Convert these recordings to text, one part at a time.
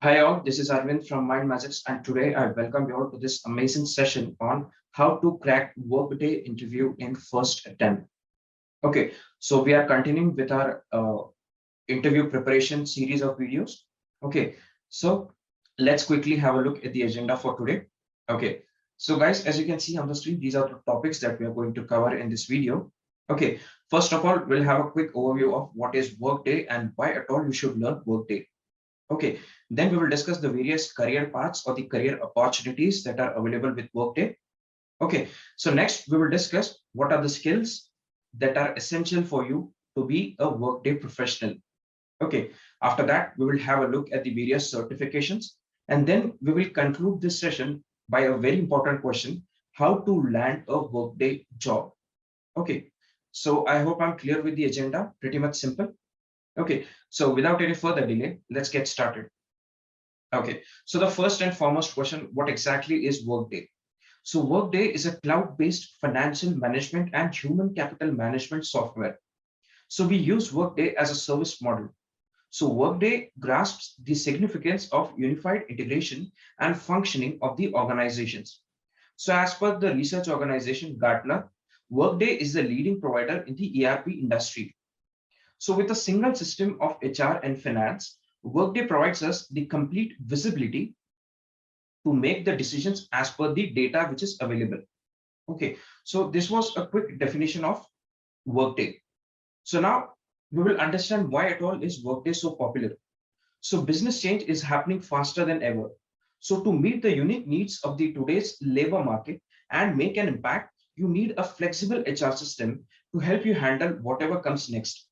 Hi all, this is Arvind from MindMajix, and today I welcome you all to this amazing session on how to crack Workday interview in first attempt. Okay, so we are continuing with our interview preparation series of videos. Okay, so let's quickly have a look at the agenda for today. Okay, so guys, as you can see on the screen, these are the topics that we are going to cover in this video. Okay, first of all, we'll have a quick overview of what is Workday and why at all you should learn Workday. Okay, then we will discuss the various career paths or the career opportunities that are available with Workday. Okay, so next we will discuss what are the skills that are essential for you to be a Workday professional. Okay, after that, we will have a look at the various certifications, and then we will conclude this session by a very important question: how to land a Workday job. Okay, so I hope I'm clear with the agenda, pretty much simple. Okay, so without any further delay, let's get started. Okay, so the first and foremost question, what exactly is Workday? So Workday is a cloud-based financial management and human capital management software. So we use Workday as a service model. So Workday grasps the significance of unified integration and functioning of the organizations. So as per the research organization Gartner, Workday is the leading provider in the ERP industry. So with a single system of HR and finance, Workday provides us the complete visibility to make the decisions as per the data which is available. Okay, so this was a quick definition of Workday. So now we will understand why at all is Workday so popular. So business change is happening faster than ever. So to meet the unique needs of the today's labor market and make an impact, you need a flexible HR system to help you handle whatever comes next.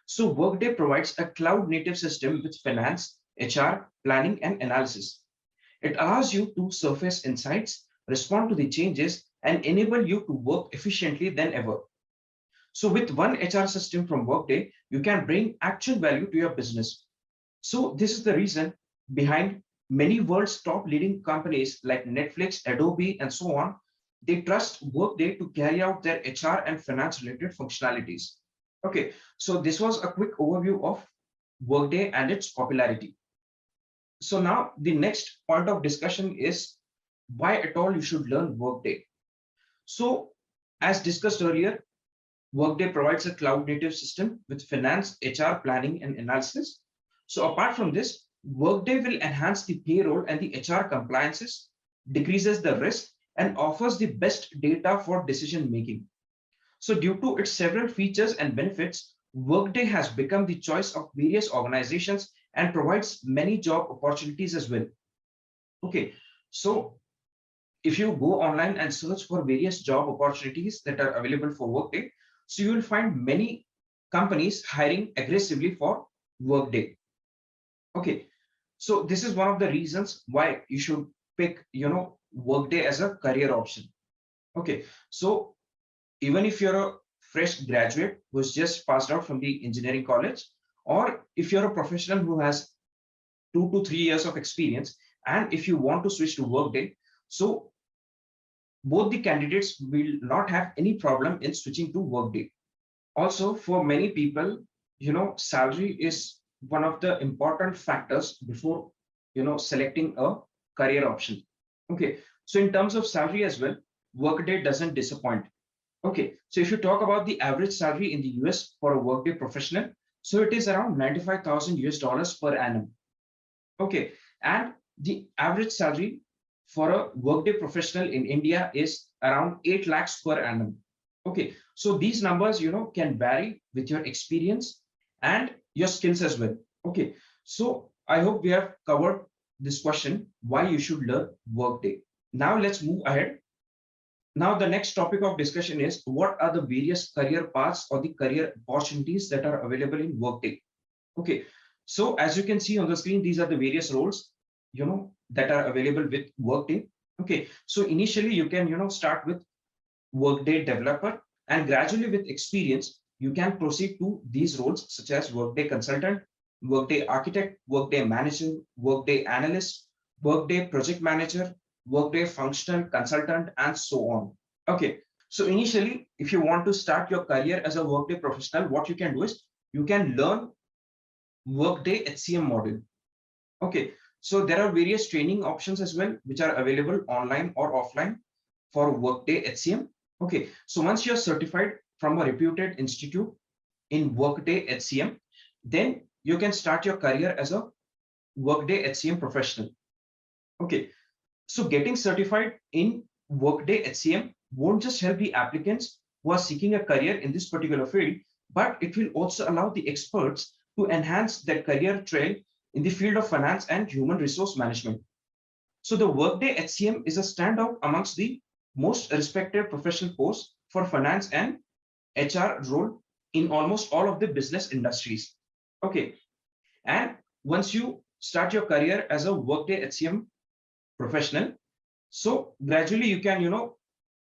So Workday provides a cloud native system with finance, HR, planning, and analysis. It allows you to surface insights, respond to the changes, and enable you to work efficiently than ever. So with one HR system from Workday, you can bring actual value to your business. So this is the reason behind many world's top leading companies like Netflix, Adobe, and so on. They trust Workday to carry out their HR and finance related functionalities. Okay, so this was a quick overview of Workday and its popularity. So now the next point of discussion is why at all you should learn Workday. So as discussed earlier, Workday provides a cloud native system with finance, HR, planning, and analysis. So apart from this, Workday will enhance the payroll and the HR compliances, decreases the risk, and offers the best data for decision making. So due to its several features and benefits, Workday has become the choice of various organizations and provides many job opportunities as well. Okay, so if you go online and search for various job opportunities that are available for Workday, so you will find many companies hiring aggressively for Workday. Okay, so this is one of the reasons why you should pick, Workday as a career option. Okay, so even if you're a fresh graduate who's just passed out from the engineering college, or if you're a professional who has 2 to 3 years of experience, and if you want to switch to Workday, so both the candidates will not have any problem in switching to Workday. Also, for many people, salary is one of the important factors before, selecting a career option. Okay, so in terms of salary as well, Workday doesn't disappoint. Okay, so if you talk about the average salary in the US for a Workday professional, so it is around 95,000 US dollars per annum. Okay, and the average salary for a Workday professional in India is around 8 lakhs per annum. Okay, so these numbers, can vary with your experience and your skills as well. Okay, so I hope we have covered this question, why you should learn Workday. Now let's move ahead. Now the next topic of discussion is what are the various career paths or the career opportunities that are available in Workday. Okay, so as you can see on the screen, these are the various roles, that are available with Workday. Okay, so initially you can, start with Workday developer, and gradually with experience, you can proceed to these roles such as Workday consultant, Workday architect, Workday manager, Workday analyst, Workday project manager, Workday functional consultant, and so on. Okay, so initially, if you want to start your career as a Workday professional, what you can do is you can learn Workday HCM module. Okay, So there are various training options as well, which are available online or offline for Workday HCM. Okay, so once you're certified from a reputed institute in Workday HCM, then you can start your career as a Workday HCM professional. Okay, so getting certified in Workday HCM won't just help the applicants who are seeking a career in this particular field, but it will also allow the experts to enhance their career trail in the field of finance and human resource management. So the Workday HCM is a standout amongst the most respected professional course for finance and HR role in almost all of the business industries. Okay, and once you start your career as a Workday HCM professional, so gradually you can,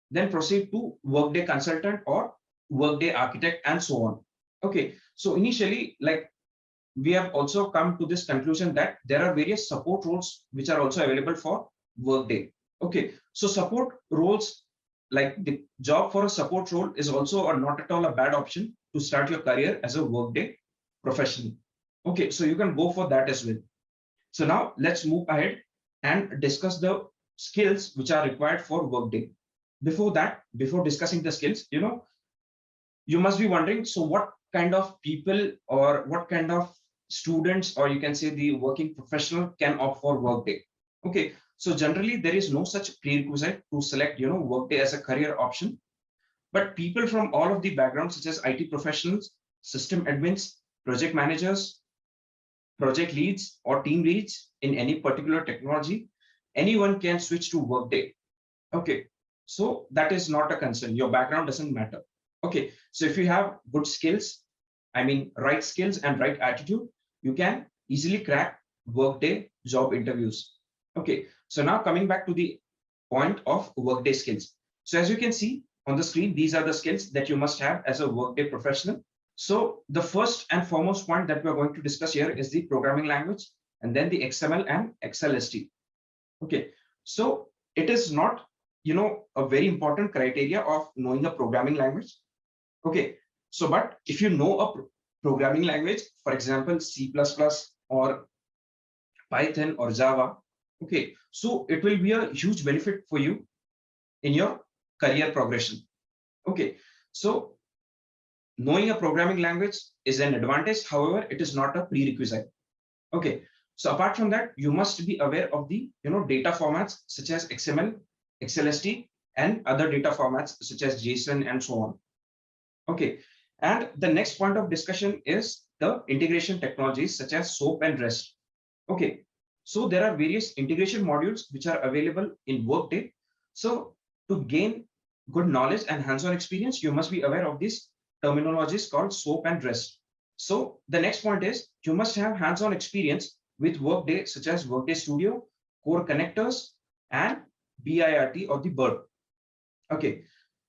then proceed to Workday consultant or Workday architect and so on. Okay, so initially, like we have also come to this conclusion that there are various support roles which are also available for Workday. Okay, so support roles, like the job for a support role is also or not at all a bad option to start your career as a Workday professional. Okay, so you can go for that as well. So now let's move ahead and discuss the skills which are required for Workday. Before that, before discussing the skills, you must be wondering, so what kind of people or what kind of students, or you can say the working professional, can opt for Workday? Okay, so generally there is no such prerequisite to select, Workday as a career option, but people from all of the backgrounds such as IT professionals, system admins, project managers, project leads or team leads in any particular technology, anyone can switch to Workday. Okay, so that is not a concern. Your background doesn't matter. Okay, so if you have good skills, I mean, right skills and right attitude, you can easily crack Workday job interviews. Okay, so now coming back to the point of Workday skills. So as you can see on the screen, these are the skills that you must have as a Workday professional. So the first and foremost point that we're going to discuss here is the programming language, and then the XML and XLST. Okay, so it is not, a very important criteria of knowing a programming language. Okay, so but if you know a programming language, for example, C++ or Python or Java, okay, so it will be a huge benefit for you in your career progression. Okay, so knowing a programming language is an advantage. However, it is not a prerequisite. Okay, so apart from that, you must be aware of the data formats such as XML, XLST, and other data formats such as JSON and so on. Okay, and the next point of discussion is the integration technologies such as SOAP and REST. Okay, so there are various integration modules which are available in Workday. So to gain good knowledge and hands-on experience, you must be aware of these terminologies called SOAP and REST. So the next point is you must have hands-on experience with Workday such as Workday Studio, Core Connectors, and BIRT or the BIRT. Okay.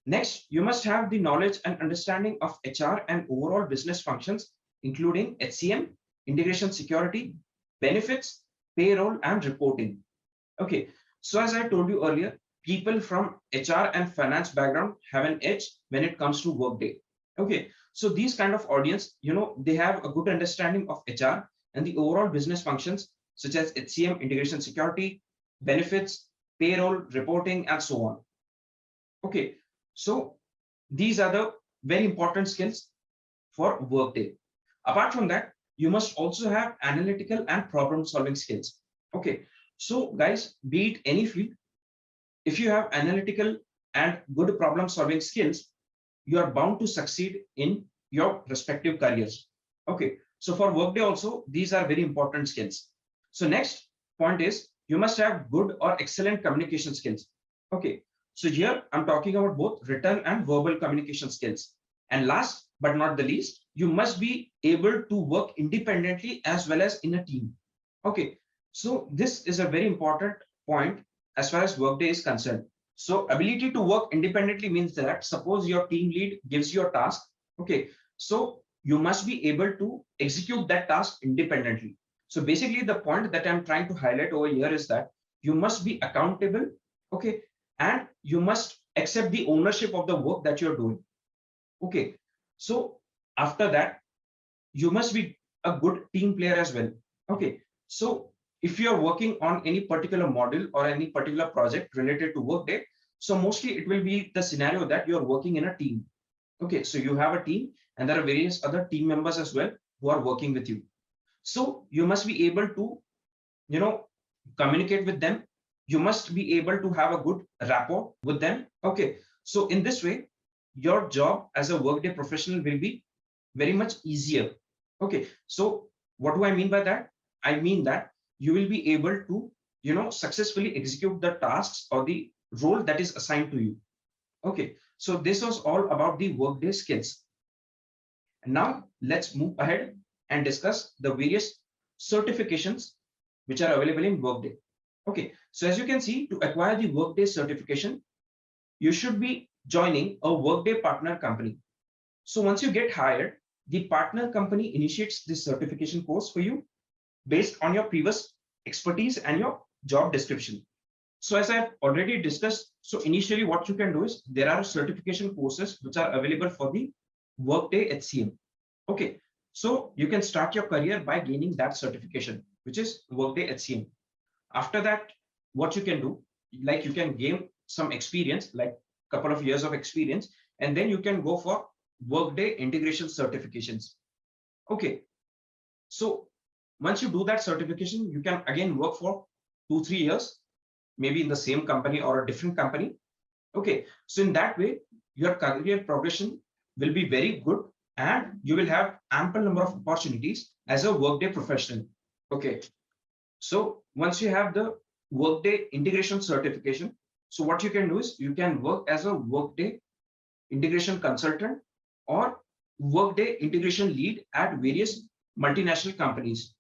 Next, you must have the knowledge and understanding of HR and overall business functions, including HCM, integration security, benefits, payroll, and reporting. Okay, so as I told you earlier, people from HR and finance background have an edge when it comes to Workday. Okay, so these kind of audience, they have a good understanding of HR and the overall business functions such as HCM, integration security, benefits, payroll, reporting, and so on. Okay, so these are the very important skills for Workday. Apart from that, you must also have analytical and problem solving skills. Okay, so guys, be it any field, if you have analytical and good problem solving skills, you are bound to succeed in your respective careers. Okay, so for Workday also, these are very important skills. So next point is you must have good or excellent communication skills. Okay, so here I'm talking about both written and verbal communication skills. And last but not the least, you must be able to work independently as well as in a team. Okay, so this is a very important point as far as Workday is concerned. So ability to work independently means that suppose your team lead gives you a task. Okay, so you must be able to execute that task independently. So basically the point that I'm trying to highlight over here is that you must be accountable. Okay, and you must accept the ownership of the work that you're doing. Okay, so after that, you must be a good team player as well. Okay, so if you are working on any particular module or any particular project related to Workday, so mostly it will be the scenario that you are working in a team. Okay, so you have a team and there are various other team members as well who are working with you. So you must be able to, you know, communicate with them. You must be able to have a good rapport with them. Okay, so in this way, your job as a Workday professional will be very much easier. Okay, so what do I mean by that? I mean that you will be able to, successfully execute the tasks or the role that is assigned to you. Okay, so this was all about the Workday skills. And now let's move ahead and discuss the various certifications which are available in Workday. Okay, so as you can see, to acquire the Workday certification, you should be joining a Workday partner company. So once you get hired, the partner company initiates this certification course for you based on your previous expertise and your job description. So as I've already discussed, so initially what you can do is there are certification courses which are available for the Workday HCM. Okay, so you can start your career by gaining that certification, which is Workday HCM. After that, what you can do, like you can gain some experience, like a couple of years of experience, and then you can go for Workday integration certifications. Okay, so once you do that certification, you can again work for 2-3 years, maybe in the same company or a different company. Okay, so in that way, your career progression will be very good and you will have ample number of opportunities as a Workday professional. Okay, so once you have the Workday integration certification, so what you can do is you can work as a Workday integration consultant or Workday integration lead at various multinational companies.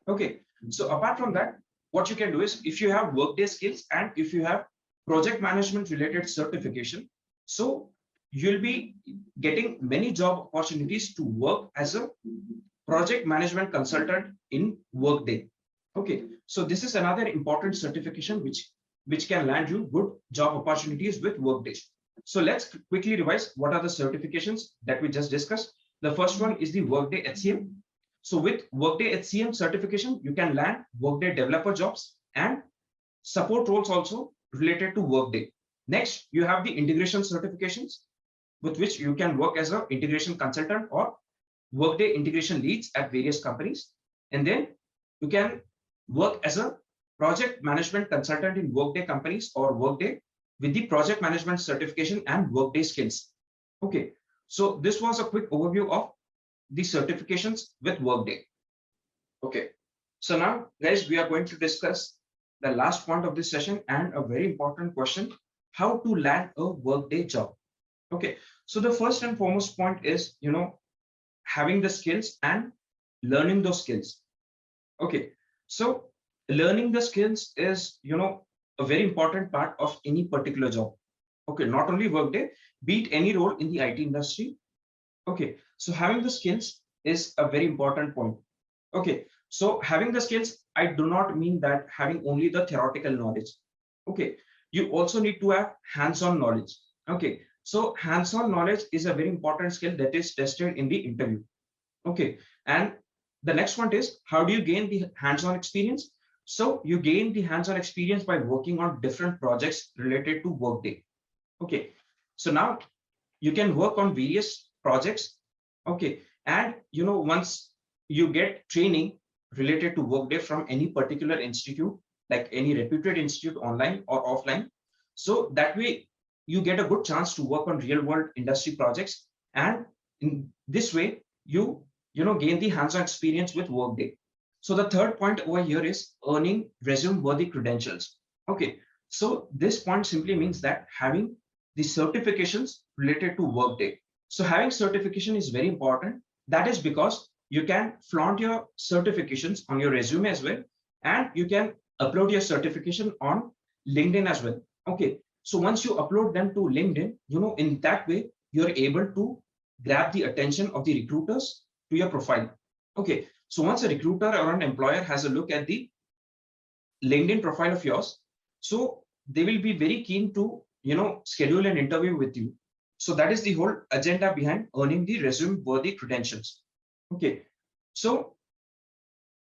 Okay, so apart from that, what you can do is if you have Workday skills and if you have project management related certification, so you'll be getting many job opportunities to work as a project management consultant in Workday. Okay, so this is another important certification which can land you good job opportunities with Workday. So let's quickly revise what are the certifications that we just discussed. The first one is the Workday HCM. So with Workday HCM certification, you can land Workday developer jobs and support roles also related to Workday. Next, you have the integration certifications with which you can work as an integration consultant or Workday integration leads at various companies. And then you can work as a project management consultant in Workday companies or Workday with the project management certification and Workday skills. Okay, so this was a quick overview of the certifications with Workday. Okay, so now guys, we are going to discuss the last point of this session and a very important question: how to land a Workday job. Okay, so the first and foremost point is, having the skills and learning those skills. Okay, so learning the skills is, a very important part of any particular job. Okay, not only Workday, be it any role in the IT industry. Okay, so having the skills is a very important point. Okay, so having the skills, I do not mean that having only the theoretical knowledge. Okay, you also need to have hands-on knowledge. Okay, so hands-on knowledge is a very important skill that is tested in the interview. Okay, and the next one is, how do you gain the hands-on experience? So you gain the hands-on experience by working on different projects related to Workday. Okay, so now you can work on various projects. Okay, and once you get training related to Workday from any particular institute, like any reputed institute online or offline, so that way you get a good chance to work on real world industry projects, and in this way you gain the hands-on experience with Workday. So the third point over here is earning resume worthy credentials. Okay, so this point simply means that having the certifications related to Workday. So having certification is very important. That is because you can flaunt your certifications on your resume as well, and you can upload your certification on LinkedIn as well. Okay, so once you upload them to LinkedIn, in that way you're able to grab the attention of the recruiters to your profile. Okay, so once a recruiter or an employer has a look at the LinkedIn profile of yours, so they will be very keen to schedule an interview with you. So that is the whole agenda behind earning the resume worthy credentials. Okay, so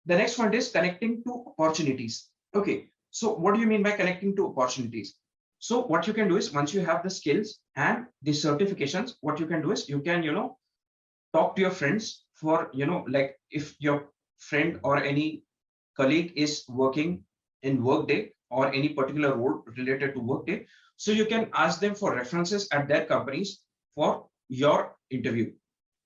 The next one is connecting to opportunities. Okay, so what do you mean by connecting to opportunities? So what you can do is, once you have the skills and the certifications, what you can do is you can, talk to your friends for, like if your friend or any colleague is working in Workday or any particular role related to Workday, so you can ask them for references at their companies for your interview.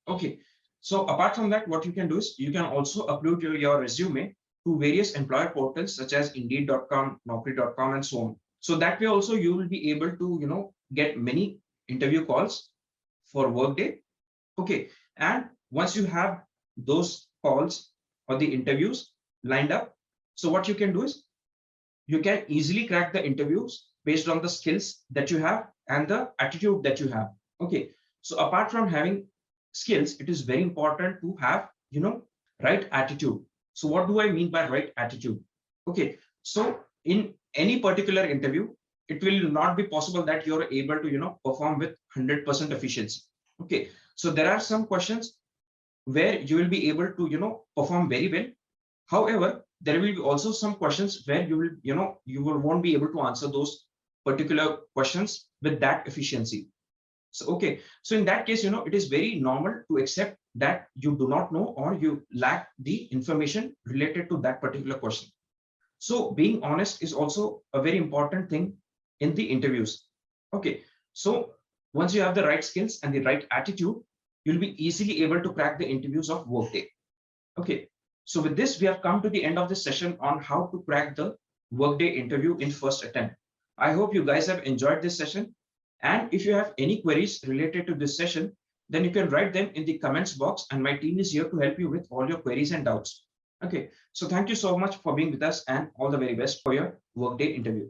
Okay. So apart from that, what you can do is you can also upload your resume to various employer portals such as Indeed.com, Naukri.com, and so on. So that way also you will be able to, get many interview calls for Workday. Okay. And once you have those calls or the interviews lined up, so what you can do is you can easily crack the interviews based on the skills that you have and the attitude that you have. Okay. So apart from having skills, it is very important to have, right attitude. So what do I mean by right attitude? Okay. So in any particular interview, it will not be possible that you're able to, perform with 100% efficiency. Okay. So there are some questions where you will be able to, perform very well. However, there will be also some questions where you will won't be able to answer those particular questions with that efficiency. So, okay. So in that case, it is very normal to accept that you do not know or you lack the information related to that particular question. So being honest is also a very important thing in the interviews. Okay. So once you have the right skills and the right attitude, you'll be easily able to crack the interviews of Workday. Okay. So with this, we have come to the end of this session on how to crack the Workday interview in first attempt. I hope you guys have enjoyed this session. And if you have any queries related to this session, then you can write them in the comments box and my team is here to help you with all your queries and doubts. Okay, so thank you so much for being with us and all the very best for your Workday interview.